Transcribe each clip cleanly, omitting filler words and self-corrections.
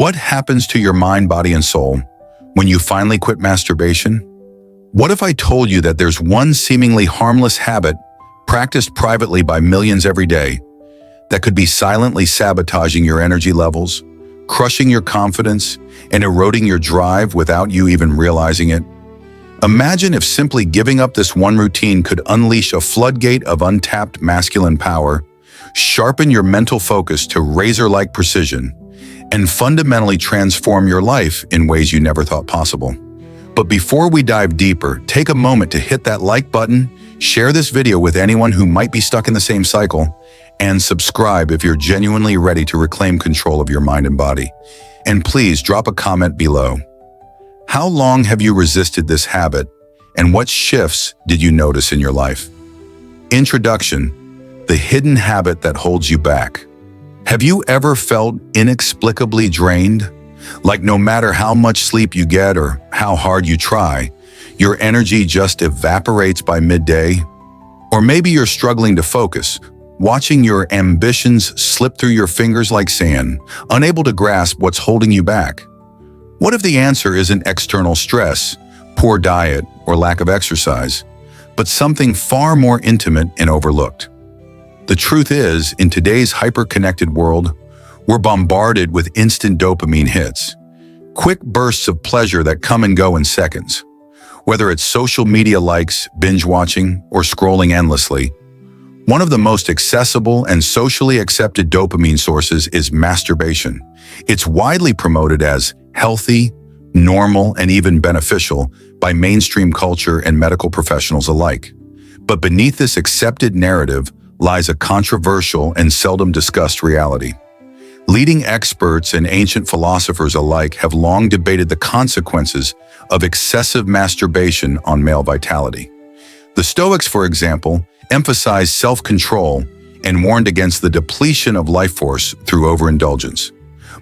What happens to your mind, body, and soul when you finally quit masturbation? What if I told you that there's one seemingly harmless habit practiced privately by millions every day that could be silently sabotaging your energy levels, crushing your confidence, and eroding your drive without you even realizing it? Imagine if simply giving up this one routine could unleash a floodgate of untapped masculine power, sharpen your mental focus to razor-like precision, and fundamentally transform your life in ways you never thought possible. But before we dive deeper, take a moment to hit that like button, share this video with anyone who might be stuck in the same cycle, and subscribe if you're genuinely ready to reclaim control of your mind and body. And please drop a comment below. How long have you resisted this habit, and what shifts did you notice in your life? Introduction: the hidden habit that holds you back. Have you ever felt inexplicably drained? Like no matter how much sleep you get or how hard you try, your energy just evaporates by midday? Or maybe you're struggling to focus, watching your ambitions slip through your fingers like sand, unable to grasp what's holding you back. What if the answer isn't external stress, poor diet, or lack of exercise, but something far more intimate and overlooked? The truth is, in today's hyper-connected world, we're bombarded with instant dopamine hits, quick bursts of pleasure that come and go in seconds. Whether it's social media likes, binge-watching, or scrolling endlessly, one of the most accessible and socially accepted dopamine sources is masturbation. It's widely promoted as healthy, normal, and even beneficial by mainstream culture and medical professionals alike. But beneath this accepted narrative lies a controversial and seldom discussed reality. Leading experts and ancient philosophers alike have long debated the consequences of excessive masturbation on male vitality. The Stoics, for example, emphasized self-control and warned against the depletion of life force through overindulgence.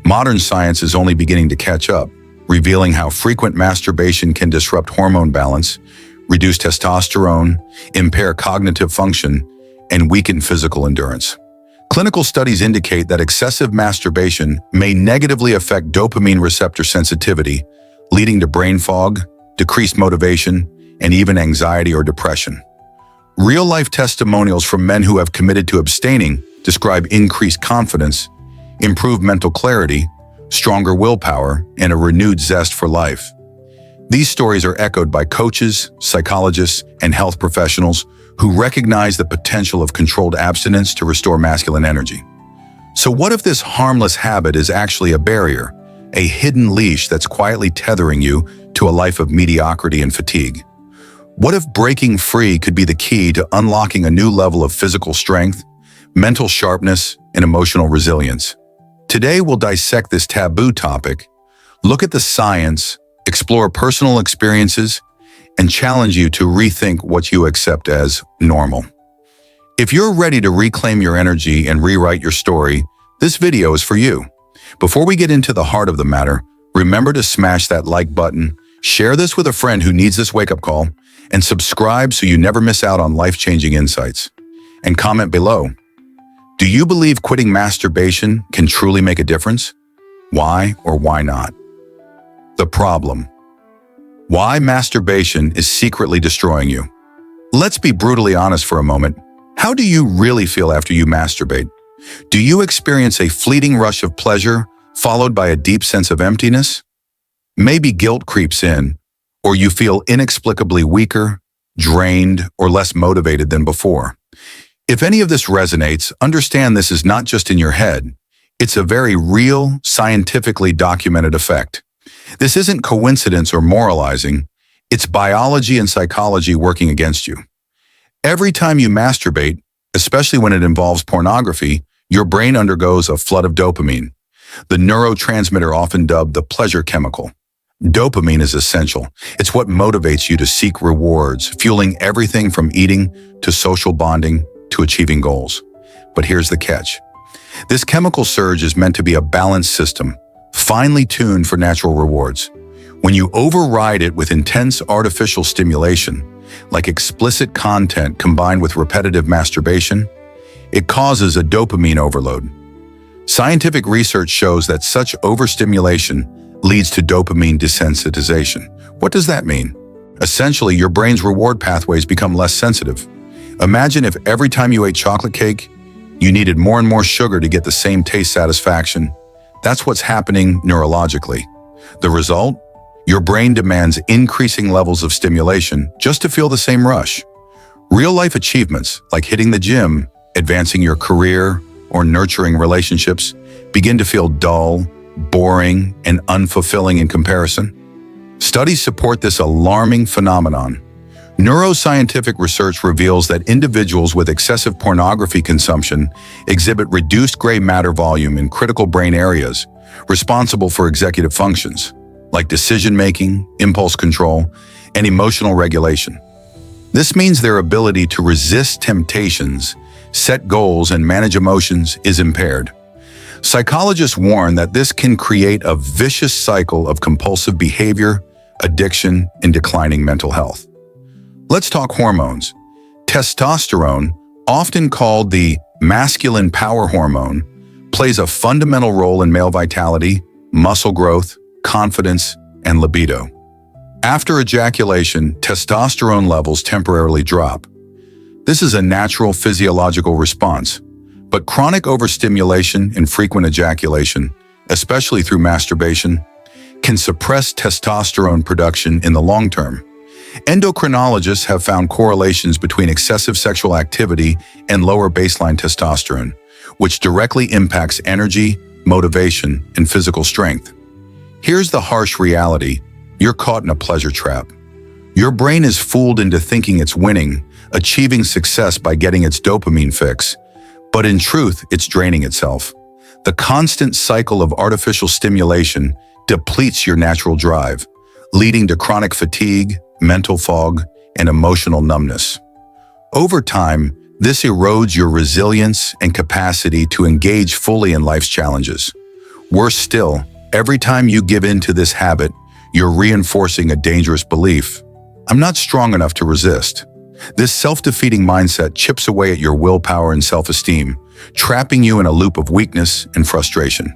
Modern science is only beginning to catch up, revealing how frequent masturbation can disrupt hormone balance, reduce testosterone, impair cognitive function, and weaken physical endurance. Clinical studies indicate that excessive masturbation may negatively affect dopamine receptor sensitivity, leading to brain fog, decreased motivation, and even anxiety or depression. Real-life testimonials from men who have committed to abstaining describe increased confidence, improved mental clarity, stronger willpower, and a renewed zest for life. These stories are echoed by coaches, psychologists, and health professionals who recognize the potential of controlled abstinence to restore masculine energy. So what if this harmless habit is actually a barrier, a hidden leash that's quietly tethering you to a life of mediocrity and fatigue? What if breaking free could be the key to unlocking a new level of physical strength, mental sharpness, and emotional resilience? Today, we'll dissect this taboo topic, look at the science, explore personal experiences, and challenge you to rethink what you accept as normal. If you're ready to reclaim your energy and rewrite your story, this video is for you. Before we get into the heart of the matter, remember to smash that like button, share this with a friend who needs this wake-up call, and subscribe so you never miss out on life-changing insights. And comment below. Do you believe quitting masturbation can truly make a difference? Why or why not? The problem. Why masturbation is secretly destroying you. Let's be brutally honest for a moment. How do you really feel after you masturbate? Do you experience a fleeting rush of pleasure followed by a deep sense of emptiness? Maybe guilt creeps in, or you feel inexplicably weaker, drained, or less motivated than before. If any of this resonates, understand this is not just in your head. It's a very real, scientifically documented effect. This isn't coincidence or moralizing. It's biology and psychology working against you. Every time you masturbate, especially when it involves pornography, your brain undergoes a flood of dopamine, the neurotransmitter often dubbed the pleasure chemical. Dopamine is essential. It's what motivates you to seek rewards, fueling everything from eating to social bonding to achieving goals. But here's the catch. This chemical surge is meant to be a balanced system, finely tuned for natural rewards. When you override it with intense artificial stimulation, like explicit content combined with repetitive masturbation, it causes a dopamine overload. Scientific research shows that such overstimulation leads to dopamine desensitization. What does that mean? Essentially, your brain's reward pathways become less sensitive. Imagine if every time you ate chocolate cake, you needed more and more sugar to get the same taste satisfaction. That's what's happening neurologically. The result? Your brain demands increasing levels of stimulation just to feel the same rush. Real-life achievements, like hitting the gym, advancing your career, or nurturing relationships, begin to feel dull, boring, and unfulfilling in comparison. Studies support this alarming phenomenon. Neuroscientific research reveals that individuals with excessive pornography consumption exhibit reduced gray matter volume in critical brain areas responsible for executive functions, like decision-making, impulse control, and emotional regulation. This means their ability to resist temptations, set goals, and manage emotions is impaired. Psychologists warn that this can create a vicious cycle of compulsive behavior, addiction, and declining mental health. Let's talk hormones. Testosterone, often called the masculine power hormone, plays a fundamental role in male vitality, muscle growth, confidence, and libido. After ejaculation, testosterone levels temporarily drop. This is a natural physiological response, but chronic overstimulation and frequent ejaculation, especially through masturbation, can suppress testosterone production in the long term. Endocrinologists have found correlations between excessive sexual activity and lower baseline testosterone, which directly impacts energy, motivation, and physical strength. Here's the harsh reality: you're caught in a pleasure trap. Your brain is fooled into thinking it's winning, achieving success by getting its dopamine fix, but in truth, it's draining itself. The constant cycle of artificial stimulation depletes your natural drive, leading to chronic fatigue, mental fog, and emotional numbness. Over time, this erodes your resilience and capacity to engage fully in life's challenges. Worse still, every time you give in to this habit, you're reinforcing a dangerous belief: I'm not strong enough to resist. This self-defeating mindset chips away at your willpower and self-esteem, trapping you in a loop of weakness and frustration.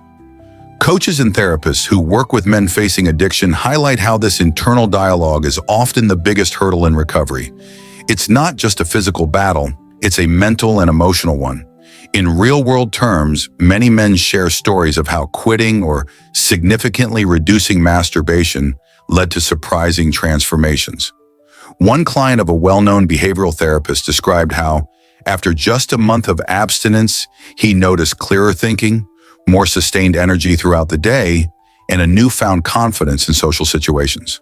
Coaches and therapists who work with men facing addiction highlight how this internal dialogue is often the biggest hurdle in recovery. It's not just a physical battle, it's a mental and emotional one. In real-world terms, many men share stories of how quitting or significantly reducing masturbation led to surprising transformations. One client of a well-known behavioral therapist described how, after just a month of abstinence, he noticed clearer thinking, more sustained energy throughout the day, and a newfound confidence in social situations.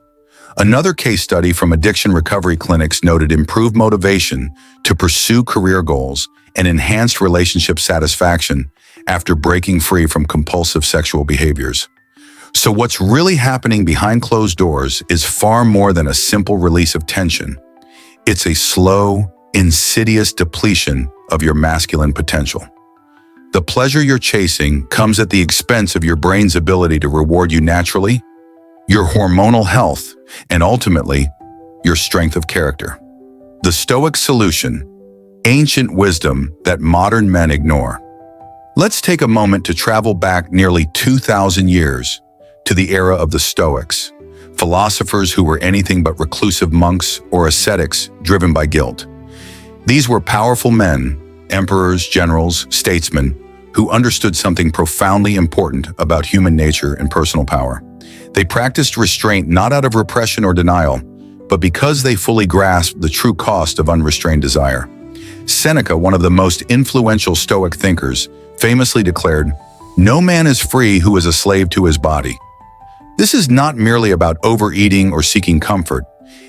Another case study from addiction recovery clinics noted improved motivation to pursue career goals and enhanced relationship satisfaction after breaking free from compulsive sexual behaviors. So what's really happening behind closed doors is far more than a simple release of tension. It's a slow, insidious depletion of your masculine potential. The pleasure you're chasing comes at the expense of your brain's ability to reward you naturally, your hormonal health, and ultimately, your strength of character. The Stoic solution: ancient wisdom that modern men ignore. Let's take a moment to travel back nearly 2,000 years to the era of the Stoics, philosophers who were anything but reclusive monks or ascetics driven by guilt. These were powerful men, emperors, generals, statesmen, who understood something profoundly important about human nature and personal power. They practiced restraint not out of repression or denial, but because they fully grasped the true cost of unrestrained desire. Seneca, one of the most influential Stoic thinkers, famously declared, "No man is free who is a slave to his body." This is not merely about overeating or seeking comfort.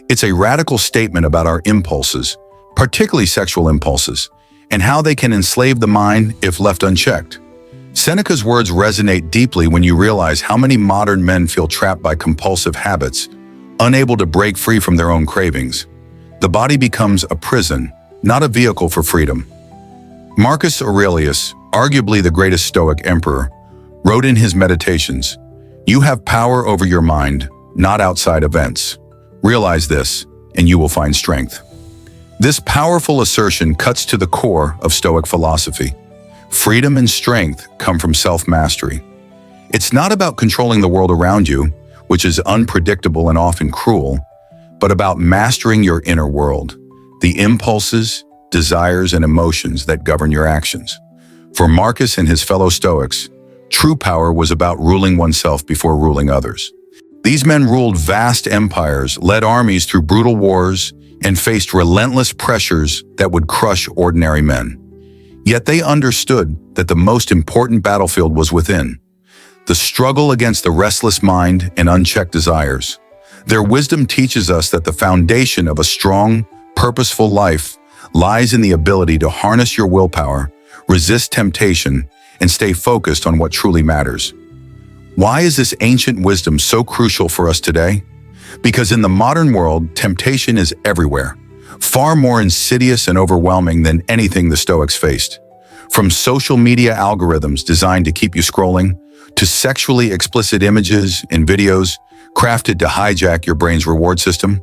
It's a radical statement about our impulses, particularly sexual impulses, and how they can enslave the mind if left unchecked. Seneca's words resonate deeply when you realize how many modern men feel trapped by compulsive habits, unable to break free from their own cravings. The body becomes a prison, not a vehicle for freedom. Marcus Aurelius, arguably the greatest Stoic emperor, wrote in his Meditations, "You have power over your mind, not outside events. Realize this, and you will find strength." This powerful assertion cuts to the core of Stoic philosophy. Freedom and strength come from self-mastery. It's not about controlling the world around you, which is unpredictable and often cruel, but about mastering your inner world, the impulses, desires, and emotions that govern your actions. For Marcus and his fellow Stoics, true power was about ruling oneself before ruling others. These men ruled vast empires, led armies through brutal wars, and faced relentless pressures that would crush ordinary men. Yet they understood that the most important battlefield was within, the struggle against the restless mind and unchecked desires. Their wisdom teaches us that the foundation of a strong, purposeful life lies in the ability to harness your willpower, resist temptation, and stay focused on what truly matters. Why is this ancient wisdom so crucial for us today? Because in the modern world, temptation is everywhere, far more insidious and overwhelming than anything the Stoics faced. From social media algorithms designed to keep you scrolling, to sexually explicit images and videos crafted to hijack your brain's reward system,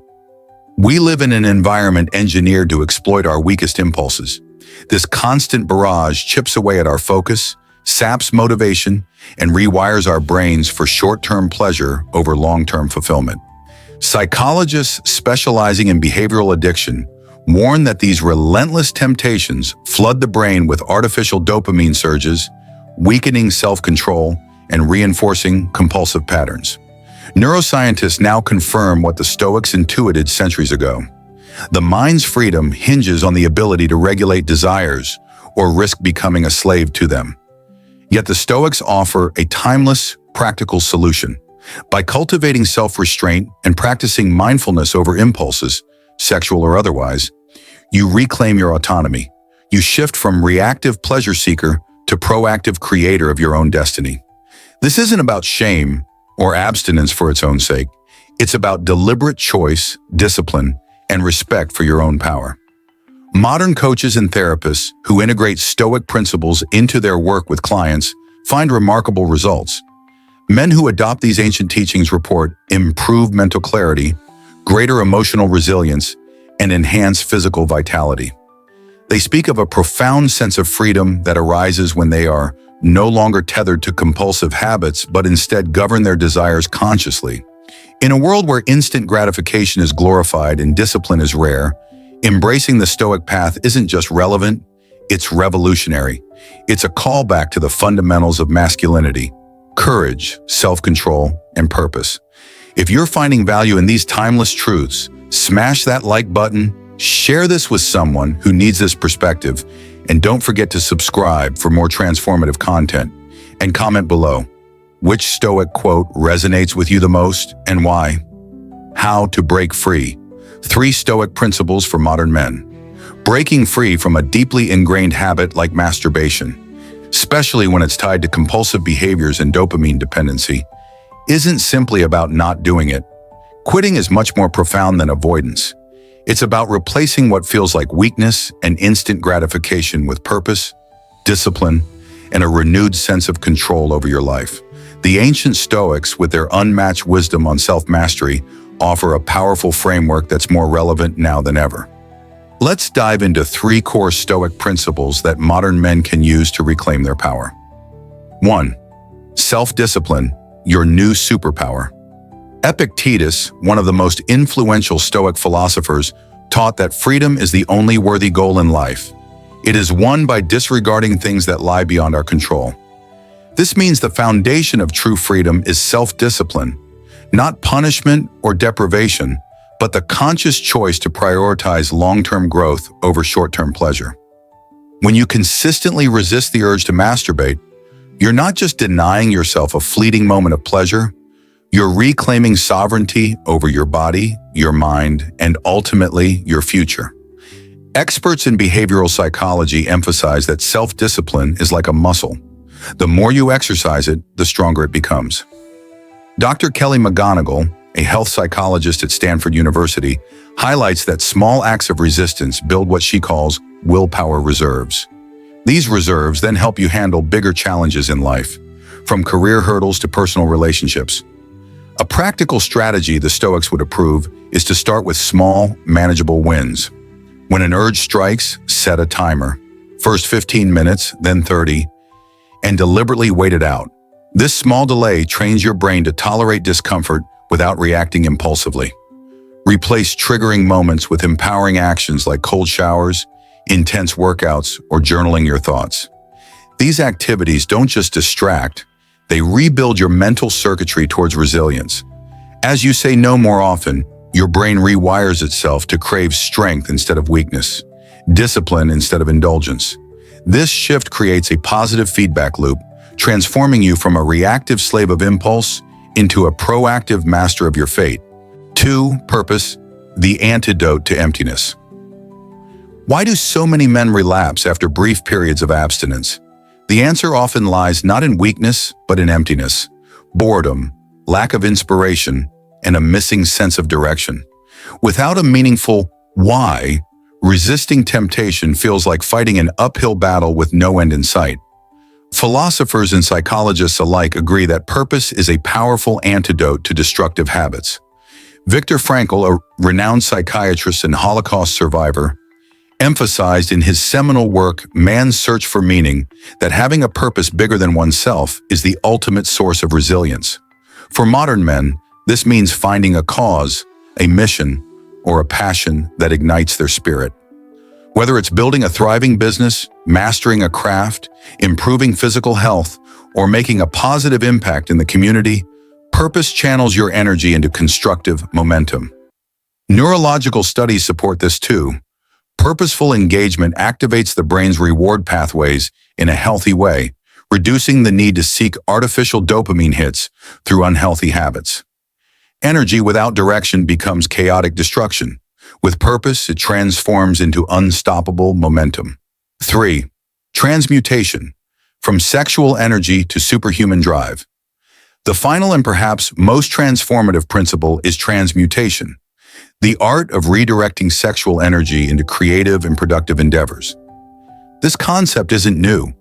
we live in an environment engineered to exploit our weakest impulses. This constant barrage chips away at our focus, saps motivation, and rewires our brains for short-term pleasure over long-term fulfillment. Psychologists specializing in behavioral addiction warn that these relentless temptations flood the brain with artificial dopamine surges, weakening self-control and reinforcing compulsive patterns. Neuroscientists now confirm what the Stoics intuited centuries ago. The mind's freedom hinges on the ability to regulate desires or risk becoming a slave to them. Yet the Stoics offer a timeless, practical solution. By cultivating self-restraint and practicing mindfulness over impulses, sexual or otherwise, you reclaim your autonomy. You shift from reactive pleasure seeker to proactive creator of your own destiny. This isn't about shame or abstinence for its own sake. It's about deliberate choice, discipline, and respect for your own power. Modern coaches and therapists who integrate Stoic principles into their work with clients find remarkable results. Men who adopt these ancient teachings report improved mental clarity, greater emotional resilience, and enhanced physical vitality. They speak of a profound sense of freedom that arises when they are no longer tethered to compulsive habits, but instead govern their desires consciously. In a world where instant gratification is glorified and discipline is rare, embracing the Stoic path isn't just relevant, it's revolutionary. It's a callback to the fundamentals of masculinity: courage, self-control, and purpose. If you're finding value in these timeless truths, smash that like button, share this with someone who needs this perspective, and don't forget to subscribe for more transformative content. And comment below, which Stoic quote resonates with you the most and why? How to break free. 3 Stoic principles for modern men. Breaking free from a deeply ingrained habit like masturbation, especially when it's tied to compulsive behaviors and dopamine dependency, isn't simply about not doing it. Quitting is much more profound than avoidance. It's about replacing what feels like weakness and instant gratification with purpose, discipline, and a renewed sense of control over your life. The ancient Stoics, with their unmatched wisdom on self-mastery, offer a powerful framework that's more relevant now than ever. Let's dive into 3 core Stoic principles that modern men can use to reclaim their power. 1. Self-discipline, your new superpower. Epictetus, one of the most influential Stoic philosophers, taught that freedom is the only worthy goal in life. It is won by disregarding things that lie beyond our control. This means the foundation of true freedom is self-discipline, not punishment or deprivation, but the conscious choice to prioritize long-term growth over short-term pleasure. When you consistently resist the urge to masturbate, you're not just denying yourself a fleeting moment of pleasure, you're reclaiming sovereignty over your body, your mind, and ultimately your future. Experts in behavioral psychology emphasize that self-discipline is like a muscle. The more you exercise it, the stronger it becomes. Dr. Kelly McGonigal, a health psychologist at Stanford University, highlights that small acts of resistance build what she calls willpower reserves. These reserves then help you handle bigger challenges in life, from career hurdles to personal relationships. A practical strategy the Stoics would approve is to start with small, manageable wins. When an urge strikes, set a timer. first 15 minutes, then 30, and deliberately wait it out. This small delay trains your brain to tolerate discomfort without reacting impulsively. Replace triggering moments with empowering actions like cold showers, intense workouts, or journaling your thoughts. These activities don't just distract, they rebuild your mental circuitry towards resilience. As you say no more often, your brain rewires itself to crave strength instead of weakness, discipline instead of indulgence. This shift creates a positive feedback loop, transforming you from a reactive slave of impulse into a proactive master of your fate. 2. Purpose, the antidote to emptiness. Why do so many men relapse after brief periods of abstinence? The answer often lies not in weakness, but in emptiness, boredom, lack of inspiration, and a missing sense of direction. Without a meaningful why, resisting temptation feels like fighting an uphill battle with no end in sight. Philosophers and psychologists alike agree that purpose is a powerful antidote to destructive habits. Viktor Frankl, a renowned psychiatrist and Holocaust survivor, emphasized in his seminal work, Man's Search for Meaning, that having a purpose bigger than oneself is the ultimate source of resilience. For modern men, this means finding a cause, a mission, or a passion that ignites their spirit. Whether it's building a thriving business, mastering a craft, improving physical health, or making a positive impact in the community, purpose channels your energy into constructive momentum. Neurological studies support this too. Purposeful engagement activates the brain's reward pathways in a healthy way, reducing the need to seek artificial dopamine hits through unhealthy habits. Energy without direction becomes chaotic destruction. With purpose, it transforms into unstoppable momentum. 3. Transmutation, from sexual energy to superhuman drive. The final and perhaps most transformative principle is transmutation, the art of redirecting sexual energy into creative and productive endeavors. This concept isn't new.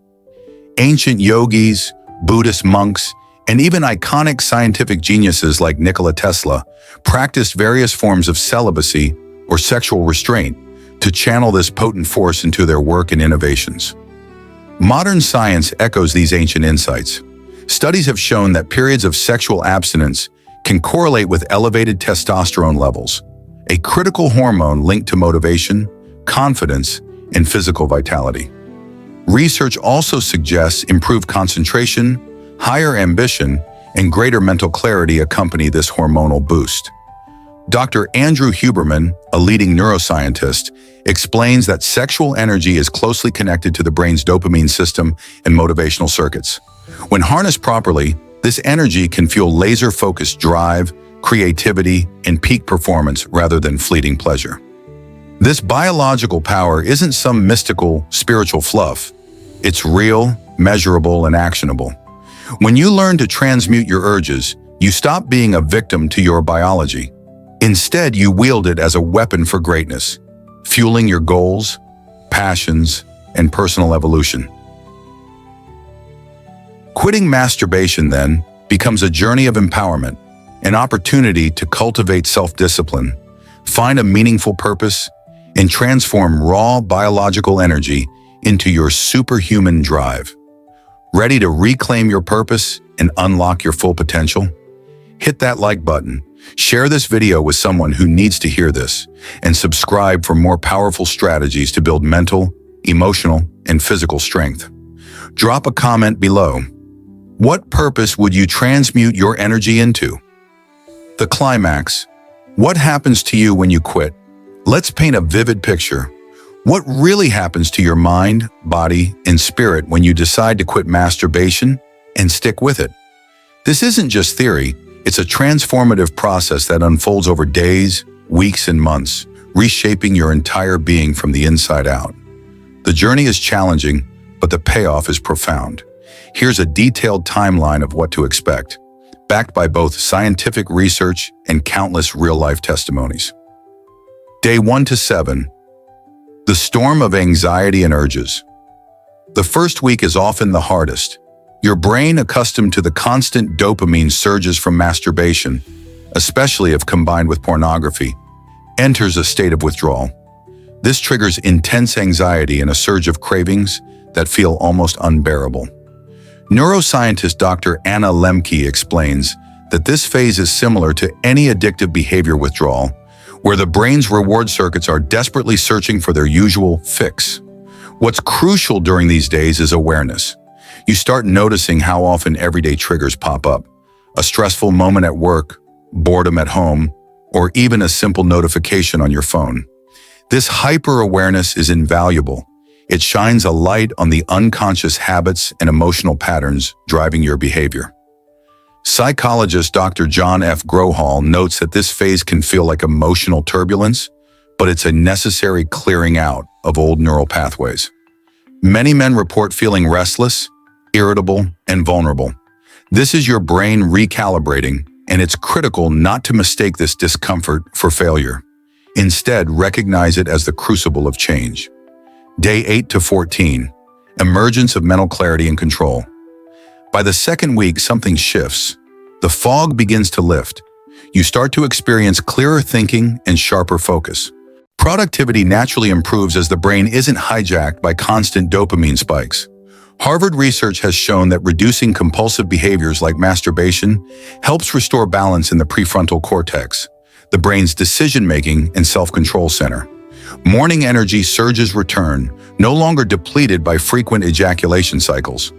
Ancient yogis, Buddhist monks, and even iconic scientific geniuses like Nikola Tesla practiced various forms of celibacy or sexual restraint to channel this potent force into their work and innovations. Modern science echoes these ancient insights. Studies have shown that periods of sexual abstinence can correlate with elevated testosterone levels, a critical hormone linked to motivation, confidence, and physical vitality. Research also suggests improved concentration, higher ambition, and greater mental clarity accompany this hormonal boost. Dr. Andrew Huberman, a leading neuroscientist, explains that sexual energy is closely connected to the brain's dopamine system and motivational circuits. When harnessed properly, this energy can fuel laser-focused drive, creativity, and peak performance rather than fleeting pleasure. This biological power isn't some mystical, spiritual fluff. It's real, measurable, and actionable. When you learn to transmute your urges, you stop being a victim to your biology. Instead, you wield it as a weapon for greatness, fueling your goals, passions, and personal evolution. Quitting masturbation, then, becomes a journey of empowerment, an opportunity to cultivate self-discipline, find a meaningful purpose, and transform raw biological energy into your superhuman drive. Ready to reclaim your purpose and unlock your full potential? Hit that like button, share this video with someone who needs to hear this, and subscribe for more powerful strategies to build mental, emotional, and physical strength. Drop a comment below. What purpose would you transmute your energy into? The climax. What happens to you when you quit? Let's paint a vivid picture. What really happens to your mind, body, and spirit when you decide to quit masturbation and stick with it? This isn't just theory, it's a transformative process that unfolds over days, weeks, and months, reshaping your entire being from the inside out. The journey is challenging, but the payoff is profound. Here's a detailed timeline of what to expect, backed by both scientific research and countless real-life testimonies. Day 1 to 7. The storm of anxiety and urges. The first week is often the hardest. Your brain, accustomed to the constant dopamine surges from masturbation, especially if combined with pornography, enters a state of withdrawal. This triggers intense anxiety and a surge of cravings that feel almost unbearable. Neuroscientist Dr. Anna Lemke explains that this phase is similar to any addictive behavior withdrawal, where the brain's reward circuits are desperately searching for their usual fix. What's crucial during these days is awareness. You start noticing how often everyday triggers pop up. A stressful moment at work, boredom at home, or even a simple notification on your phone. This hyper-awareness is invaluable. It shines a light on the unconscious habits and emotional patterns driving your behavior. Psychologist Dr. John F. Grohol notes that this phase can feel like emotional turbulence, but it's a necessary clearing out of old neural pathways. Many men report feeling restless, irritable, and vulnerable. This is your brain recalibrating, and it's critical not to mistake this discomfort for failure. Instead, recognize it as the crucible of change. Day 8 to 14, emergence of mental clarity and control. By the second week, something shifts. The fog begins to lift. You start to experience clearer thinking and sharper focus. Productivity naturally improves as the brain isn't hijacked by constant dopamine spikes. Harvard research has shown that reducing compulsive behaviors like masturbation helps restore balance in the prefrontal cortex, the brain's decision-making and self-control center. Morning energy surges return, no longer depleted by frequent ejaculation cycles.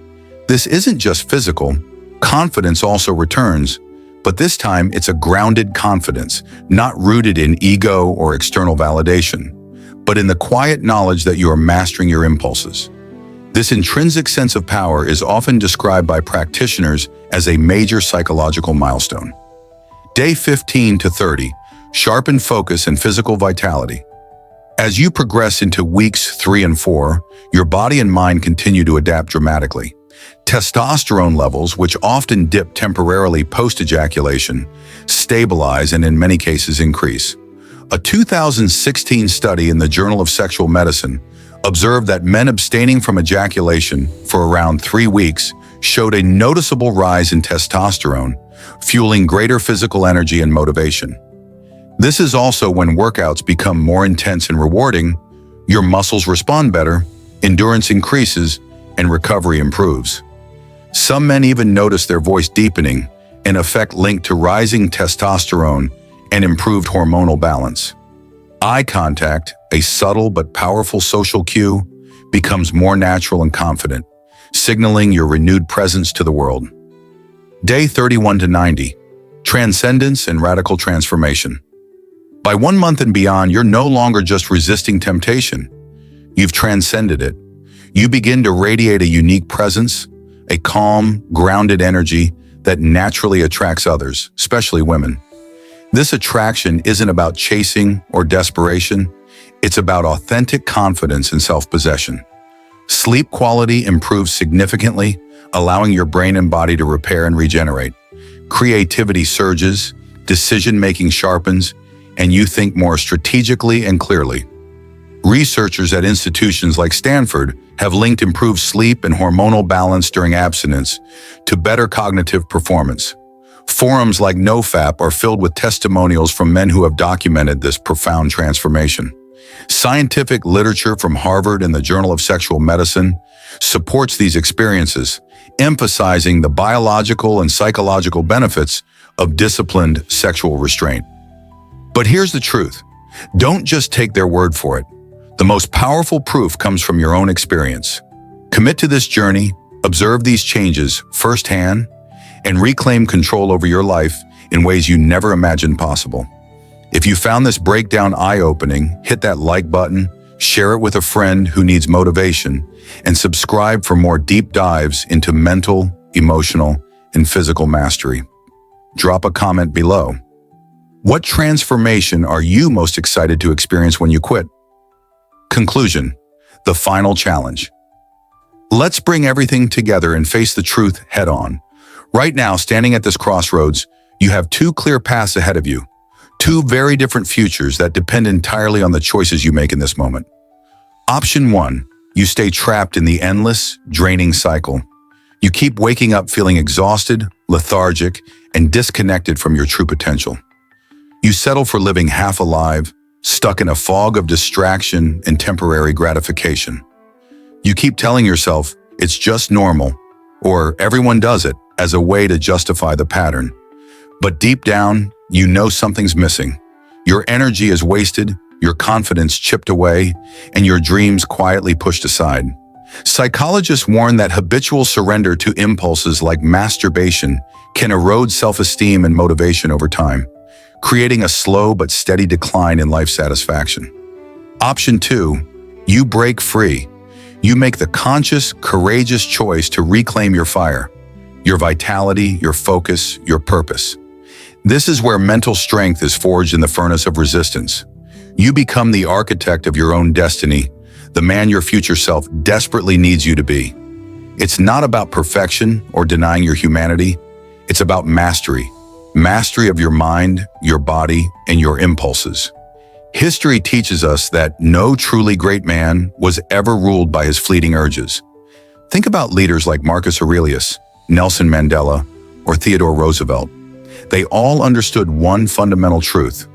This isn't just physical. Confidence also returns, but this time it's a grounded confidence, not rooted in ego or external validation, but in the quiet knowledge that you are mastering your impulses. This intrinsic sense of power is often described by practitioners as a major psychological milestone. Day 15 to 30, sharpen focus and physical vitality. As you progress into weeks 3 and 4, your body and mind continue to adapt dramatically. Testosterone levels, which often dip temporarily post-ejaculation, stabilize and in many cases increase. A 2016 study in the Journal of Sexual Medicine observed that men abstaining from ejaculation for around 3 weeks showed a noticeable rise in testosterone, fueling greater physical energy and motivation. This is also when workouts become more intense and rewarding, your muscles respond better, endurance increases, and recovery improves. Some men even notice their voice deepening, an effect linked to rising testosterone and improved hormonal balance. Eye contact, a subtle but powerful social cue, becomes more natural and confident, signaling your renewed presence to the world. Day 31 to 90, transcendence and radical transformation. By 1 month and beyond, you're no longer just resisting temptation. You've transcended it. You begin to radiate a unique presence, a calm, grounded energy that naturally attracts others, especially women. This attraction isn't about chasing or desperation. It's about authentic confidence and self-possession. Sleep quality improves significantly, allowing your brain and body to repair and regenerate. Creativity surges, decision-making sharpens, and you think more strategically and clearly. Researchers at institutions like Stanford have linked improved sleep and hormonal balance during abstinence to better cognitive performance. Forums like NoFap are filled with testimonials from men who have documented this profound transformation. Scientific literature from Harvard and the Journal of Sexual Medicine supports these experiences, emphasizing the biological and psychological benefits of disciplined sexual restraint. But here's the truth. Don't just take their word for it. The most powerful proof comes from your own experience. Commit to this journey, observe these changes firsthand, and reclaim control over your life in ways you never imagined possible. If you found this breakdown eye-opening, hit that like button, share it with a friend who needs motivation, and subscribe for more deep dives into mental, emotional, and physical mastery. Drop a comment below. What transformation are you most excited to experience when you quit? Conclusion: the final challenge. Let's bring everything together and face the truth head-on. Right now, standing at this crossroads, you have 2 clear paths ahead of you. 2 very different futures that depend entirely on the choices you make in this moment. Option 1, you stay trapped in the endless, draining cycle. You keep waking up feeling exhausted, lethargic, and disconnected from your true potential. You settle for living half alive, stuck in a fog of distraction and temporary gratification. You keep telling yourself it's just normal, or everyone does it, as a way to justify the pattern. But deep down, you know something's missing. Your energy is wasted, your confidence chipped away, and your dreams quietly pushed aside. Psychologists warn that habitual surrender to impulses like masturbation can erode self-esteem and motivation over time, creating a slow but steady decline in life satisfaction. Option 2, you break free. You make the conscious, courageous choice to reclaim your fire, your vitality, your focus, your purpose. This is where mental strength is forged in the furnace of resistance. You become the architect of your own destiny, the man your future self desperately needs you to be. It's not about perfection or denying your humanity. It's about mastery. Mastery of your mind, your body, and your impulses. History teaches us that no truly great man was ever ruled by his fleeting urges. Think about leaders like Marcus Aurelius, Nelson Mandela, or Theodore Roosevelt. They all understood one fundamental truth.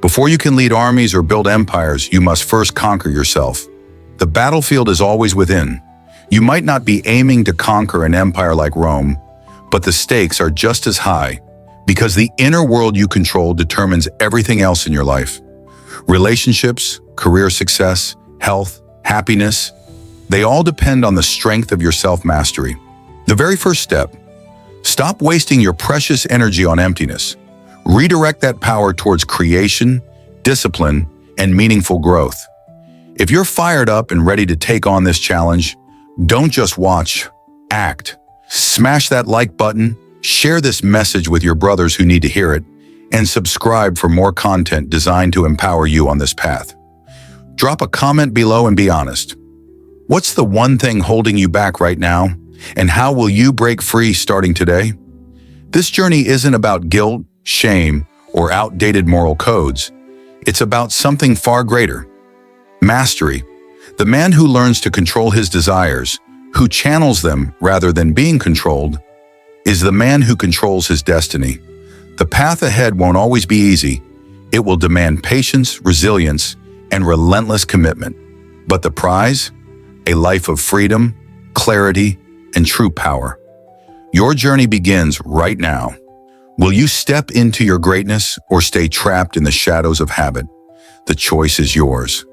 Before you can lead armies or build empires, you must first conquer yourself. The battlefield is always within. You might not be aiming to conquer an empire like Rome, but the stakes are just as high, because the inner world you control determines everything else in your life. Relationships, career success, health, happiness, they all depend on the strength of your self-mastery. The very first step, stop wasting your precious energy on emptiness. Redirect that power towards creation, discipline, and meaningful growth. If you're fired up and ready to take on this challenge, don't just watch, act. Smash that like button, share this message with your brothers who need to hear it, and subscribe for more content designed to empower you on this path. Drop a comment below and be honest. What's the one thing holding you back right now, and how will you break free starting today? This journey isn't about guilt, shame, or outdated moral codes. It's about something far greater. Mastery. The man who learns to control his desires, who channels them rather than being controlled, is the man who controls his destiny. The path ahead won't always be easy. It will demand patience, resilience, and relentless commitment. But the prize? A life of freedom, clarity, and true power. Your journey begins right now. Will you step into your greatness or stay trapped in the shadows of habit? The choice is yours.